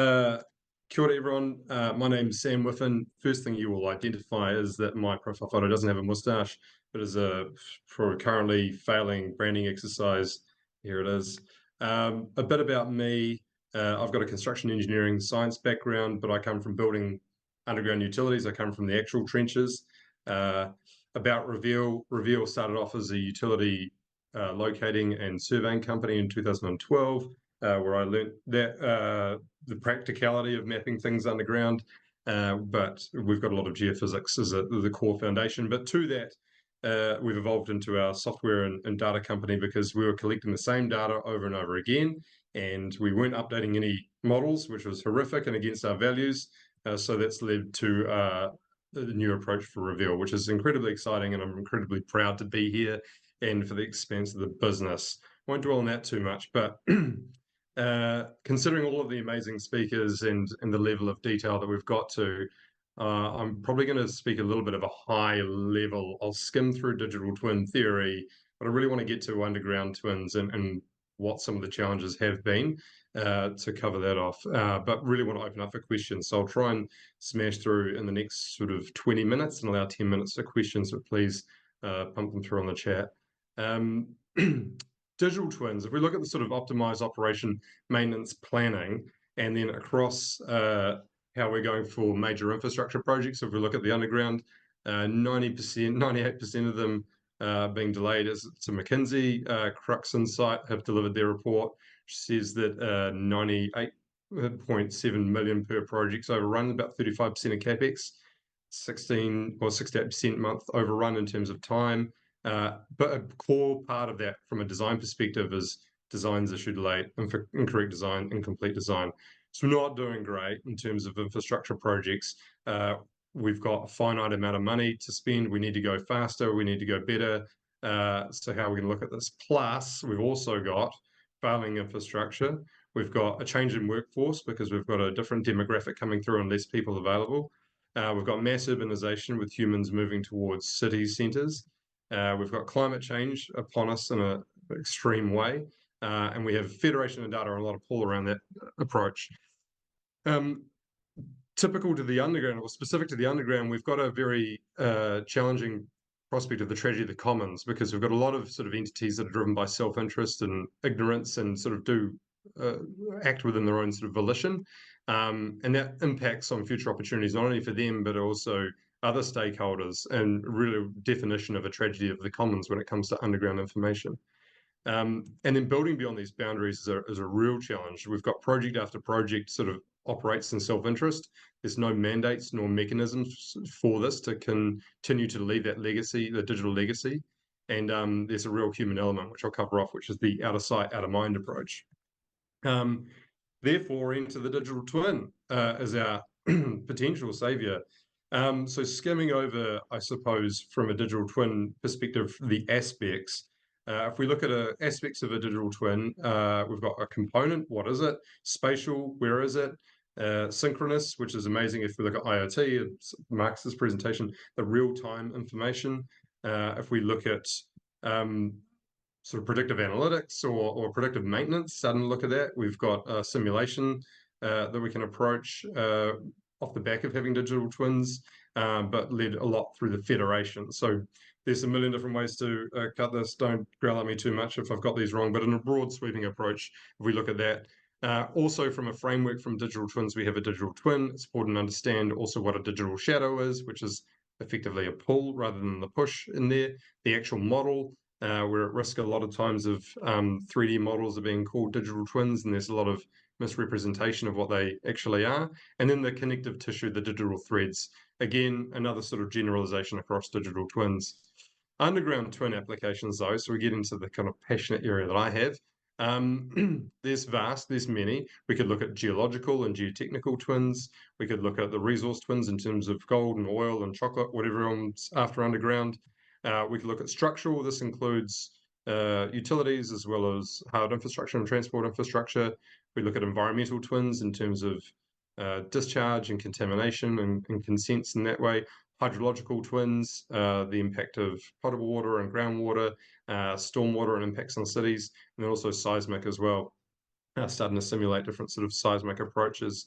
Uh, Kia ora, everyone. My name's Sam Whiffen. First thing you will identify is that my profile photo doesn't have a mustache, but is for a currently failing branding exercise. Here it is. A bit about me. I've got a construction engineering science background, but I come from building underground utilities. I come from the actual trenches. Uh, about Reveal. Reveal started off as a utility locating and surveying company in 2012, where I learnt that the practicality of mapping things underground. But we've got a lot of geophysics as the core foundation. But to that, we've evolved into our software and data company because we were collecting the same data over and over again, and we weren't updating any models, which was horrific and against our values. So that's led to the new approach for Reveal, which is incredibly exciting, and I'm incredibly proud to be here and for the expanse of the business. Won't dwell on that too much, but considering all of the amazing speakers and the level of detail that we've got to, I'm probably going to speak a little bit of a high level. I'll skim through digital twin theory, but I really want to get to underground twins and what some of the challenges have been to cover that off. But really want to open up for questions. So I'll try and smash through in the next sort of 20 minutes and allow 10 minutes for questions, but please pump them through on the chat. Digital twins, if we look at the sort of optimized operation maintenance planning and then across how we're going for major infrastructure projects, if we look at the underground, 90%, 98% of them being delayed. As to McKinsey, Crux Insight have delivered their report, which says that 98.7 million per project's overrun, about 35% of capex, 16 or 68% month overrun in terms of time. But a core part of that from a design perspective is designs issued late, incorrect design, incomplete design. So we're not doing great in terms of infrastructure projects. We've got a finite amount of money to spend. We need to go faster. We need to go better. So how are we going to look at this? Plus, we've also got failing infrastructure. We've got a change in workforce because we've got a different demographic coming through and less people available. We've got mass urbanization with humans moving towards city centres. We've got climate change upon us in an extreme way. And we have federation of data and a lot of pull around that approach. Typical to the underground, or specific to the underground, we've got a very challenging prospect of the tragedy of the commons, because we've got a lot of sort of entities that are driven by self-interest and ignorance and sort of do act within their own sort of volition. And that impacts on future opportunities, not only for them, but also other stakeholders, and really definition of a tragedy of the commons when it comes to underground information. And then building beyond these boundaries is a real challenge. We've got project after project sort of operates in self-interest. There's no mandates nor mechanisms for this to continue to leave that legacy, the digital legacy. And there's a real human element, which I'll cover off, which is the out of sight, out of mind approach. Therefore, enter the digital twin as our potential savior. So skimming over, I suppose, from a digital twin perspective, the aspects. If we look at aspects of a digital twin, we've got a component. What is it? Spatial. Where is it? Synchronous, which is amazing. If we look at IoT, it marks this presentation, the real-time information. If we look at sort of predictive analytics or predictive maintenance, suddenly look at that. We've got a simulation that we can approach off the back of having digital twins, but led a lot through the federation. So there's a million different ways to cut this. Don't growl at me too much if I've got these wrong, but in a broad sweeping approach, if we look at that. Also from a framework from digital twins, we have a digital twin. It's important to understand also what a digital shadow is, which is effectively a pull rather than the push in there. The actual model, we're at risk a lot of times of 3D models are being called digital twins, and there's a lot of misrepresentation of what they actually are. And then the connective tissue, the digital threads. Again, another sort of generalization across digital twins. Underground twin applications, though, so we get into the kind of passionate area that I have. There's many. We could look at geological and geotechnical twins. We could look at the resource twins in terms of gold and oil and chocolate, whatever everyone's after underground. We could look at structural. This includes utilities as well as hard infrastructure and transport infrastructure. We look at environmental twins in terms of discharge and contamination and consents in that way. Hydrological twins, the impact of potable water and groundwater, stormwater and impacts on cities, and then also seismic as well. starting to simulate different sort of seismic approaches.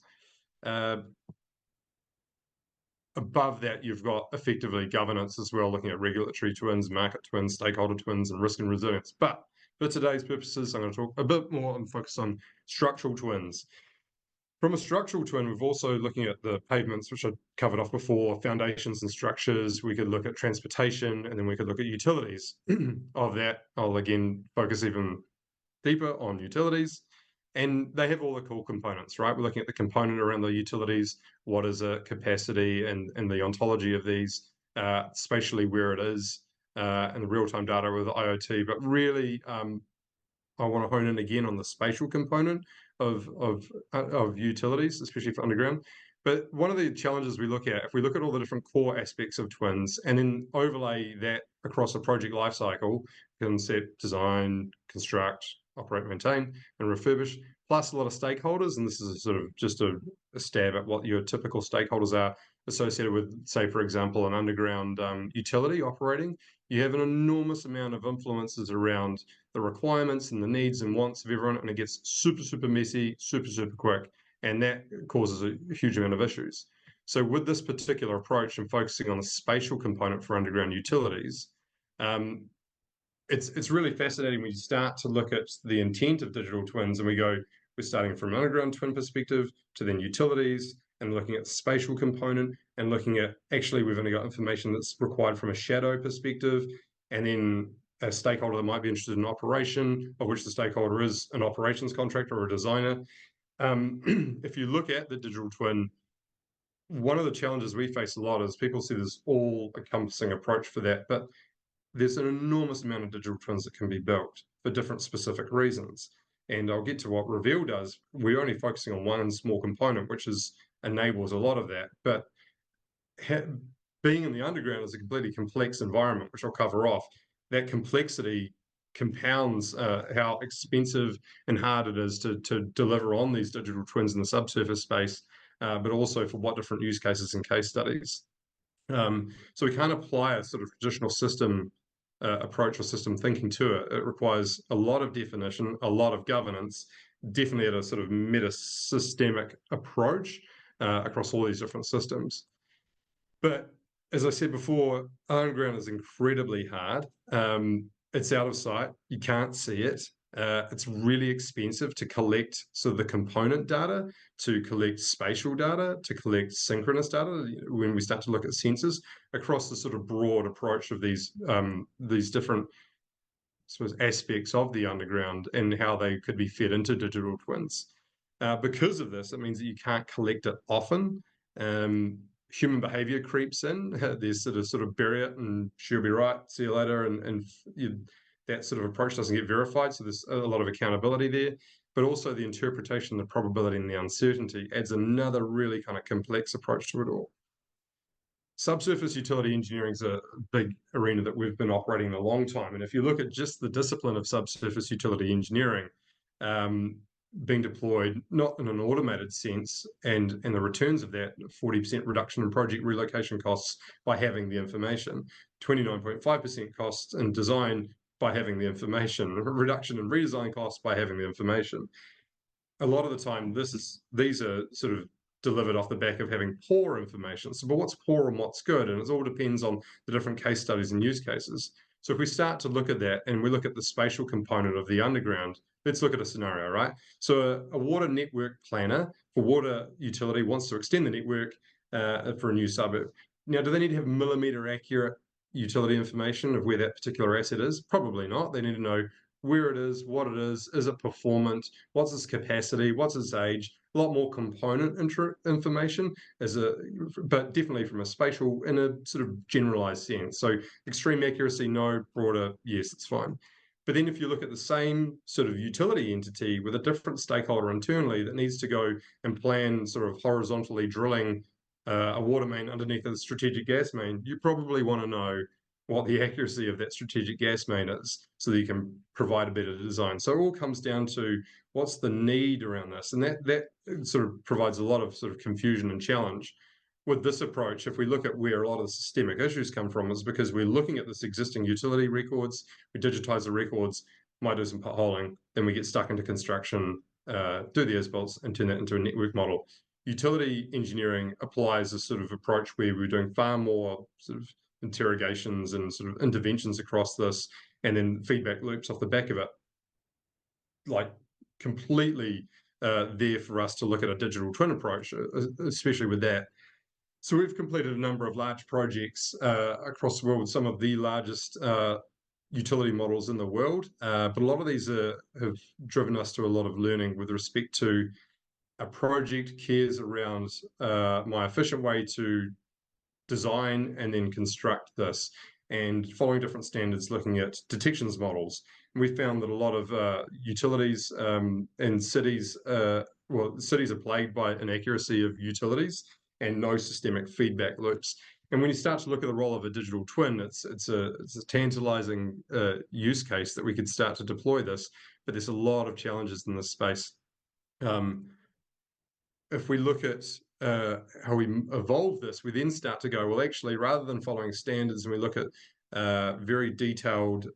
Above that, you've got effectively governance as well, looking at regulatory twins, market twins, stakeholder twins, and risk and resilience. But for today's purposes, I'm going to talk a bit more and focus on structural twins. From a structural twin, we've also looking at the pavements, which I covered off before, foundations and structures. We could look at transportation, and then we could look at utilities. Of that, I'll again focus even deeper on utilities. And they have all the core components, right? We're looking at the component around the utilities, what is a capacity and the ontology of these, spatially where it is, and the real-time data with IoT. But really, I want to hone in again on the spatial component of utilities, especially for underground. But one of the challenges we look at, if we look at all the different core aspects of twins and then overlay that across a project lifecycle, concept, design, construct, operate, maintain, and refurbish, plus a lot of stakeholders, and this is sort of just a stab at what your typical stakeholders are associated with, say, for example, an underground utility operating. You have an enormous amount of influences around the requirements and the needs and wants of everyone, and it gets super, super messy, super, super quick, and that causes a huge amount of issues. So with this particular approach and focusing on the spatial component for underground utilities, it's really fascinating when you start to look at the intent of digital twins, and we're starting from an underground twin perspective to then utilities and looking at the spatial component and looking at, actually, we've only got information that's required from a shadow perspective, and then a stakeholder that might be interested in operation, of which the stakeholder is an operations contractor or a designer. If you look at the digital twin, one of the challenges we face a lot is people see this all-encompassing approach for that, but there's an enormous amount of digital twins that can be built for different specific reasons. And I'll get to what Reveal does. We're only focusing on one small component, which enables a lot of that. But being in the underground is a completely complex environment, which I'll cover off. That complexity compounds how expensive and hard it is to deliver on these digital twins in the subsurface space, but also for what different use cases and case studies. So we can't apply a sort of traditional system approach or system thinking to it. It requires a lot of definition, a lot of governance, definitely at a sort of meta-systemic approach across all these different systems. But as I said before, underground is incredibly hard. It's out of sight. You can't see it. It's really expensive to collect sort of the component data, to collect spatial data, to collect synchronous data when we start to look at sensors across the sort of broad approach of these different, I suppose, aspects of the underground and how they could be fed into digital twins. Because of this, it means that you can't collect it often. Human behavior creeps in. There's sort of bury it and she'll be right, see you later, and that sort of approach doesn't get verified. So there's a lot of accountability there, but also the interpretation, the probability, and the uncertainty adds another really kind of complex approach to it all. Subsurface utility engineering is a big arena that we've been operating in a long time. And if you look at just the discipline of subsurface utility engineering, being deployed not in an automated sense, and the returns of that 40% reduction in project relocation costs by having the information, 29.5% costs in design by having the information, reduction in redesign costs by having the information. A lot of the time, these are sort of delivered off the back of having poor information. So, but what's poor and what's good? And it all depends on the different case studies and use cases. So if we start to look at that and we look at the spatial component of the underground, let's look at a scenario, right? So a water network planner for water utility wants to extend the network for a new suburb. Now, do they need to have millimeter accurate utility information of where that particular asset is? Probably not. They need to know where it is, what it is it performant, what's its capacity, what's its age, a lot more component information, but definitely from a spatial, in a sort of generalized sense. So extreme accuracy, no. Broader, yes, it's fine. But then if you look at the same sort of utility entity with a different stakeholder internally that needs to go and plan sort of horizontally drilling a water main underneath a strategic gas main, you probably want to know what the accuracy of that strategic gas main is so that you can provide a better design. So it all comes down to what's the need around this. And that sort of provides a lot of sort of confusion and challenge. With this approach, if we look at where a lot of the systemic issues come from, is because we're looking at this existing utility records, we digitize the records, might do some potholing, then we get stuck into construction, do the as-built and turn that into a network model. Utility engineering applies a sort of approach where we're doing far more sort of interrogations and sort of interventions across this, and then feedback loops off the back of it, like completely there for us to look at a digital twin approach, especially with that. So we've completed a number of large projects across the world with some of the largest utility models in the world, but a lot of these have driven us to a lot of learning with respect to a project cares around my efficient way to design and then construct this, and following different standards, looking at detections models. And we found that a lot of utilities and cities, cities are plagued by inaccuracy of utilities and no systemic feedback loops. And when you start to look at the role of a digital twin, it's a tantalizing use case that we could start to deploy this, but there's a lot of challenges in this space. If we look at how we evolve this, we then start to go, well, actually, rather than following standards, and we look at very detailed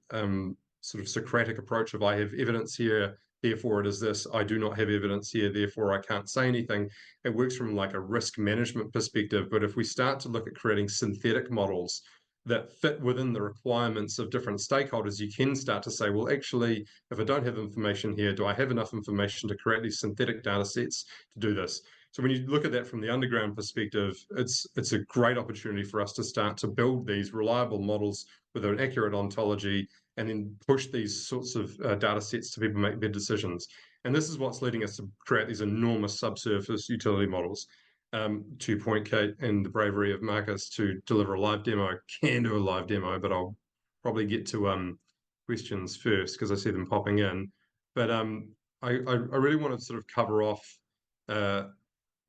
sort of Socratic approach of I have evidence here, therefore it is this, I do not have evidence here, therefore I can't say anything. It works from like a risk management perspective, but if we start to look at creating synthetic models that fit within the requirements of different stakeholders, you can start to say, well, actually, if I don't have information here, do I have enough information to create these synthetic data sets to do this? So when you look at that from the underground perspective, it's a great opportunity for us to start to build these reliable models with an accurate ontology and then push these sorts of data sets to people make better decisions. And this is what's leading us to create these enormous subsurface utility models. To your point, Kate, and the bravery of Marcus to deliver a live demo. Can do a live demo, but I'll probably get to questions first because I see them popping in. But I really want to sort of cover off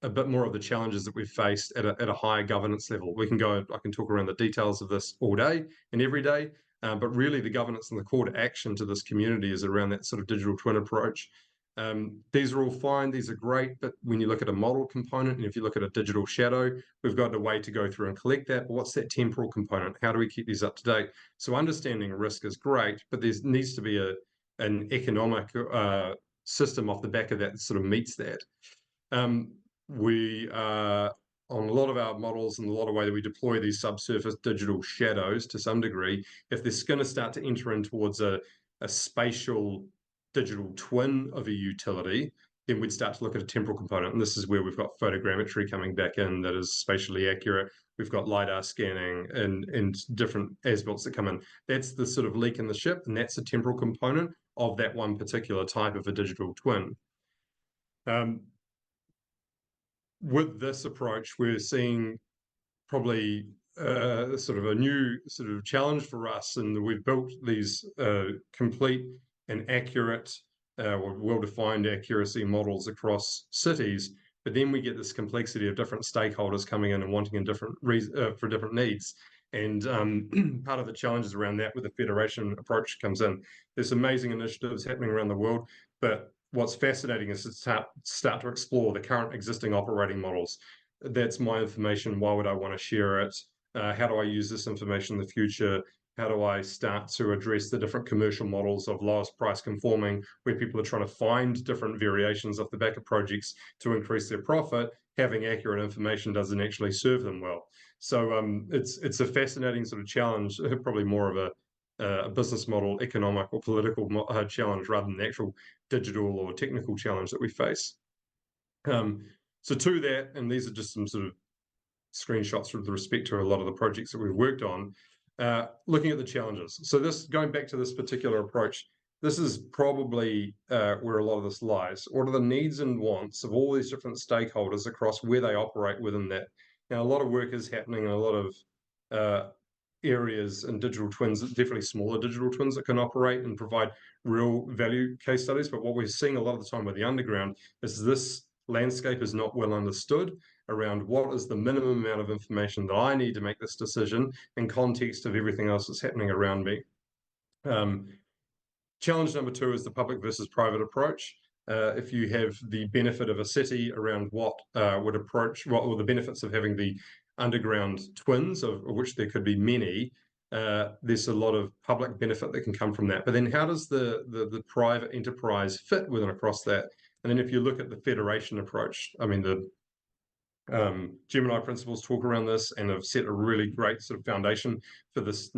a bit more of the challenges that we've faced at a higher governance level. I can talk around the details of this all day and every day, but really the governance and the call to action to this community is around that sort of digital twin approach. These are all fine, these are great, but when you look at a model component, and if you look at a digital shadow, we've got a way to go through and collect that, but what's that temporal component? How do we keep these up to date? So understanding risk is great, but there needs to be an economic system off the back of that sort of meets that. We on a lot of our models and a lot of way that we deploy these subsurface digital shadows to some degree, if they're going to start to enter in towards a spatial digital twin of a utility, then we'd start to look at a temporal component. And this is where we've got photogrammetry coming back in that is spatially accurate. We've got LiDAR scanning and different as-built that come in. That's the sort of leak in the ship, and that's a temporal component of that one particular type of a digital twin. With this approach, we're seeing probably sort of a new sort of challenge for us, and we've built these complete and accurate or well-defined accuracy models across cities, but then we get this complexity of different stakeholders coming in and wanting in different for different needs. And part of the challenges around that with the federation approach comes in. There's amazing initiatives happening around the world, but what's fascinating is to start to explore the current existing operating models. That's my information. Why would I want to share it? How do I use this information in the future? How do I start to address the different commercial models of lowest price conforming, where people are trying to find different variations off the back of projects to increase their profit? Having accurate information doesn't actually serve them well. So it's a fascinating sort of challenge, probably more of a business model, economic or political challenge rather than the actual digital or technical challenge that we face. So to that, and these are just some sort of screenshots with respect to a lot of the projects that we've worked on, looking at the challenges. So this, going back to this particular approach, this is probably where a lot of this lies. What are the needs and wants of all these different stakeholders across where they operate within that? Now, a lot of work is happening in a lot of areas and digital twins, definitely smaller digital twins that can operate and provide real value case studies. But what we're seeing a lot of the time with the underground is this landscape is not well understood around what is the minimum amount of information that I need to make this decision in context of everything else that's happening around me. Challenge number 2 is the public versus private approach. If you have the benefit of a city around what would approach, what were the benefits of having the underground twins, of which there could be many, there's a lot of public benefit that can come from that. But then how does the private enterprise fit within across that? And then if you look at the federation approach, I mean, the Gemini principles talk around this and have set a really great sort of foundation for this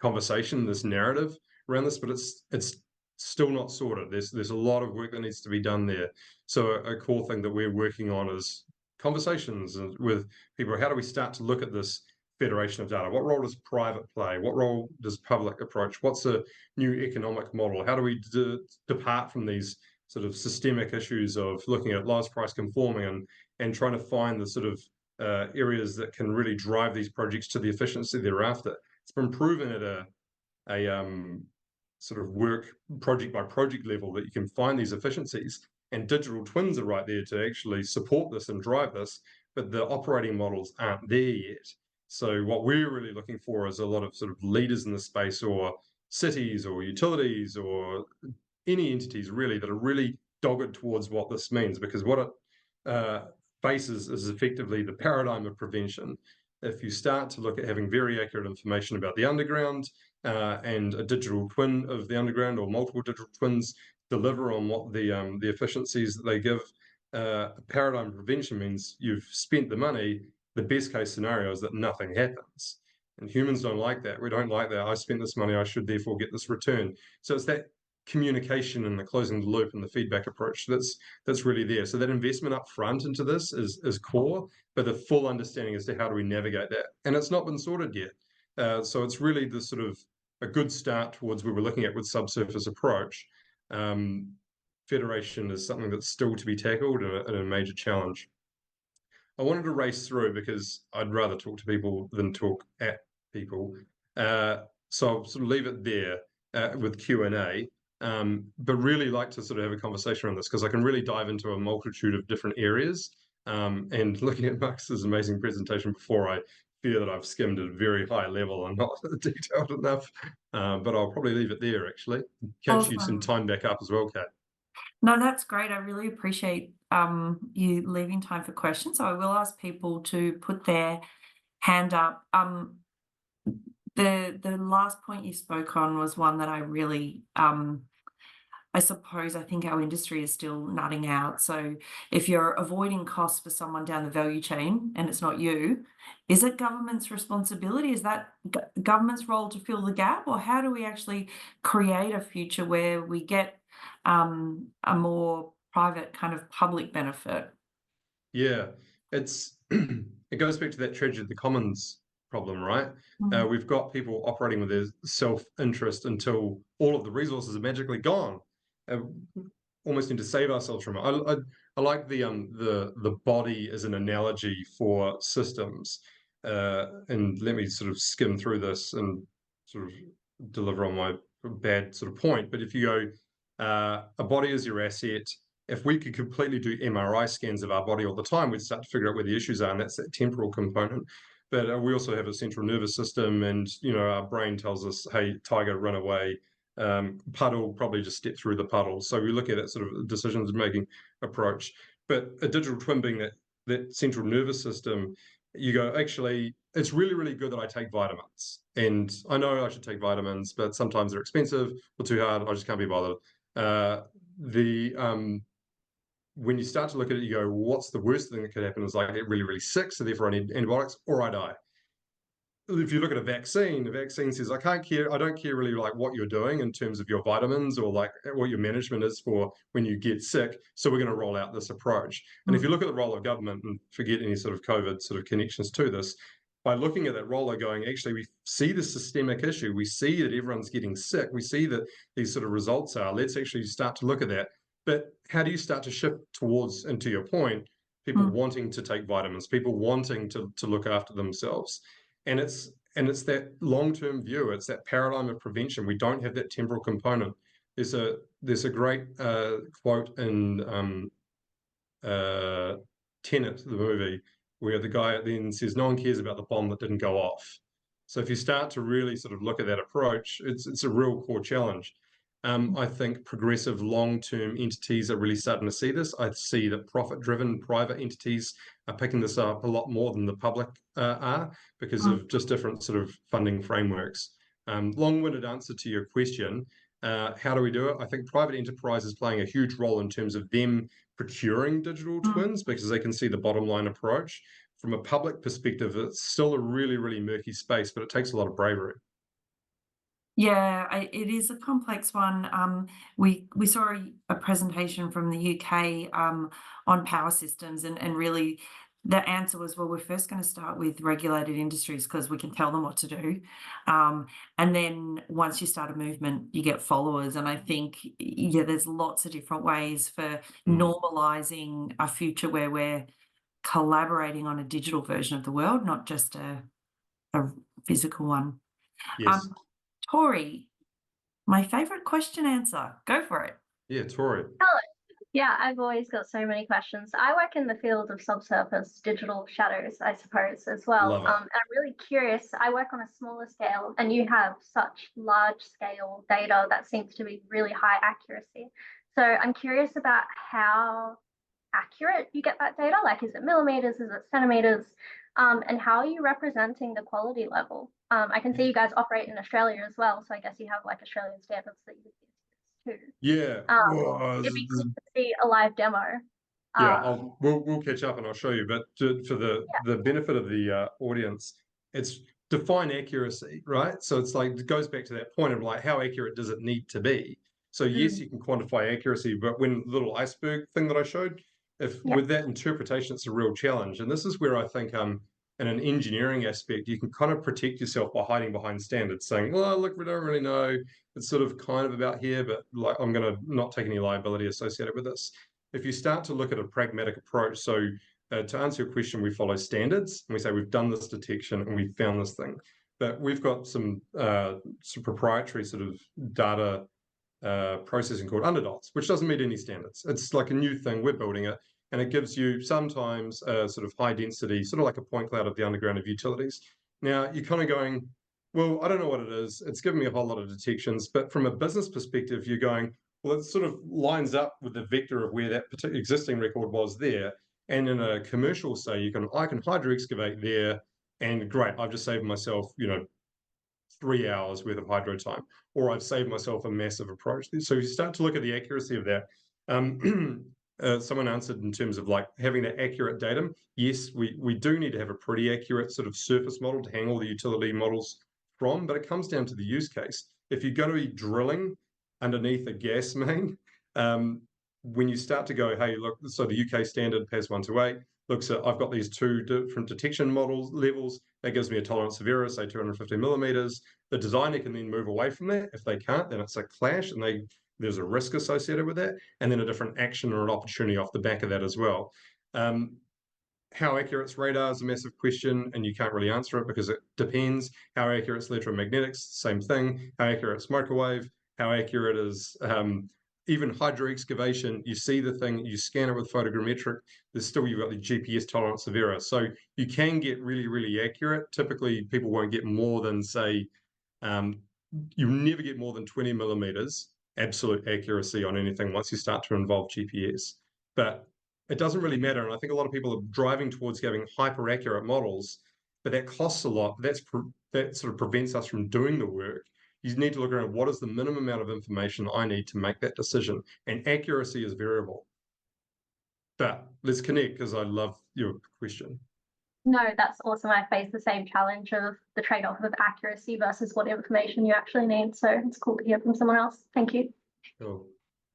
conversation, this narrative around this, but it's still not sorted. There's a lot of work that needs to be done there. So a core thing that we're working on is conversations with people. How do we start to look at this federation of data? What role does private play? What role does public approach? What's a new economic model? How do we depart from these sort of systemic issues of looking at lowest price conforming and trying to find the sort of areas that can really drive these projects to the efficiency thereafter? It's been proven at a sort of work project by project level that you can find these efficiencies, and digital twins are right there to actually support this and drive this, but the operating models aren't there yet. So what we're really looking for is a lot of sort of leaders in the space, or cities or utilities or any entities really that are really dogged towards what this means, because what it faces is effectively the paradigm of prevention. If you start to look at having very accurate information about the underground and a digital twin of the underground, or multiple digital twins deliver on what the efficiencies that they give, paradigm prevention means you've spent the money. The best case scenario is that nothing happens. And humans don't like that. We don't like that. I spent this money, I should therefore get this return. So it's that communication and the closing the loop and the feedback approach that's really there. So that investment up front into this is core, but the full understanding as to how do we navigate that. And it's not been sorted yet. So it's really the sort of a good start towards where we're looking at with subsurface approach. Federation is something that's still to be tackled and a major challenge. I wanted to race through because I'd rather talk to people than talk at people. So I'll sort of leave it there with Q&A. But really like to sort of have a conversation around this, because I can really dive into a multitude of different areas. And looking at Marcus's amazing presentation before, I fear that I've skimmed at a very high level and not detailed enough. But I'll probably leave it there, actually. Catch you some time back up as well, Kat. No, that's great. I really appreciate you leaving time for questions. So I will ask people to put their hand up. The last point you spoke on was one that I really I think our industry is still nutting out. So if you're avoiding costs for someone down the value chain and it's not you, is it government's responsibility? Is that government's role to fill the gap? Or how do we actually create a future where we get a more private kind of public benefit? Yeah, it's it goes back to that tragedy of the commons problem, right? We've got people operating with their self-interest until all of the resources are magically gone. Almost need to save ourselves from it. I like the body as an analogy for systems. And let me sort of skim through this and sort of deliver on my bad sort of point. But if you go, a body is your asset. If we could completely do MRI scans of our body all the time, we'd start to figure out where the issues are, and that's that temporal component. But we also have a central nervous system, and our brain tells us, "Hey, tiger, run away." Puddle, probably just step through the puddle. So we look at that sort of decisions-making approach. But a digital twin being that central nervous system, you go, actually, it's really, really good that I take vitamins. And I know I should take vitamins, but sometimes they're expensive or too hard. I just can't be bothered. When you start to look at it, you go, what's the worst thing that could happen is I get really, really sick, so therefore I need antibiotics, or I die. If you look at a vaccine, the vaccine says, I don't care really like what you're doing in terms of your vitamins or like what your management is for when you get sick. So we're going to roll out this approach. And if you look at the role of government, and forget any sort of COVID sort of connections to this, by looking at that role, they're going, actually, we see the systemic issue. We see that everyone's getting sick. We see that these sort of results are, let's actually start to look at that. But how do you start to shift towards, and to your point, people wanting to take vitamins, people wanting to look after themselves? And it's that long-term view. It's that paradigm of prevention. We don't have that temporal component. There's a great quote in Tenet, the movie, where the guy then says, "No one cares about the bomb that didn't go off." So if you start to really sort of look at that approach, it's a real core challenge. I think progressive long-term entities are really starting to see this. I see that profit-driven private entities are picking this up a lot more than the public are, because of just different sort of funding frameworks. Long-winded answer to your question. How do we do it? I think private enterprise is playing a huge role in terms of them procuring digital twins because they can see the bottom line approach. From a public perspective, it's still a really, really murky space, but it takes a lot of bravery. Yeah, it is a complex one. We saw a presentation from the UK on power systems, and really the answer was, well, we're first going to start with regulated industries because we can tell them what to do, and then once you start a movement, you get followers. And I think, yeah, there's lots of different ways for normalizing a future where we're collaborating on a digital version of the world, not just a physical one. Yes. Tori, my favorite question answer. Go for it. Yeah, Tori. Hello. Yeah, I've always got so many questions. I work in the field of subsurface digital shadows, I suppose, as well. Love it. And I'm really curious. I work on a smaller scale, and you have such large scale data that seems to be really high accuracy. So I'm curious about how accurate you get that data. Like, is it millimeters? Is it centimeters? And how are you representing the quality level? I can see you guys operate in Australia as well, so I guess you have like Australian standards that you use too. Yeah. It'd be cool to see a live demo. Yeah, we'll catch up and I'll show you. But for the benefit of the audience, it's define accuracy, right? So it's like it goes back to that point of like how accurate does it need to be? So yes, you can quantify accuracy, but when the little iceberg thing that I showed, if with that interpretation, it's a real challenge. And this is where I think in an engineering aspect, you can kind of protect yourself by hiding behind standards, saying, well, look, we don't really know. It's sort of kind of about here, but like I'm going to not take any liability associated with this. If you start to look at a pragmatic approach, so to answer your question, we follow standards and we say we've done this detection and we've found this thing. But we've got some proprietary sort of data processing called underdots, which doesn't meet any standards. It's like a new thing, we're building it, and it gives you sometimes a sort of high density, sort of like a point cloud of the underground of utilities. Now, you're kind of going, well, I don't know what it is. It's given me a whole lot of detections, but from a business perspective, you're going, well, it sort of lines up with the vector of where that particular existing record was there. And in a commercial, say, I can hydro excavate there, and great, I've just saved myself, 3 hours worth of hydro time, or I've saved myself a massive approach. So you start to look at the accuracy of that. Someone answered in terms of like having that accurate datum. Yes, we do need to have a pretty accurate sort of surface model to hang all the utility models from, but it comes down to the use case. If you're going to be drilling underneath a gas main, when you start to go, hey, look, so the UK standard PAS 128 looks at, I've got these two different detection models levels, that gives me a tolerance of error, say 250 millimeters. The designer can then move away from that. If they can't, then it's a clash and there's a risk associated with that, and then a different action or an opportunity off the back of that as well. How accurate is radar is a massive question, and you can't really answer it because it depends. How accurate is electromagnetics, same thing. How accurate is microwave, how accurate is even hydro excavation. You see the thing, you scan it with photogrammetric, you've got the GPS tolerance of error. So you can get really, really accurate. Typically, people won't get more than, say, you never get more than 20 millimeters absolute accuracy on anything once you start to involve GPS. But it doesn't really matter. And I think a lot of people are driving towards having hyper accurate models, but that costs a lot. That sort of prevents us from doing the work. You need to look around, what is the minimum amount of information I need to make that decision? And accuracy is variable. But let's connect because I love your question. No, that's awesome. I face the same challenge of the trade-off of accuracy versus what information you actually need. So it's cool to hear from someone else. Thank you. Cool.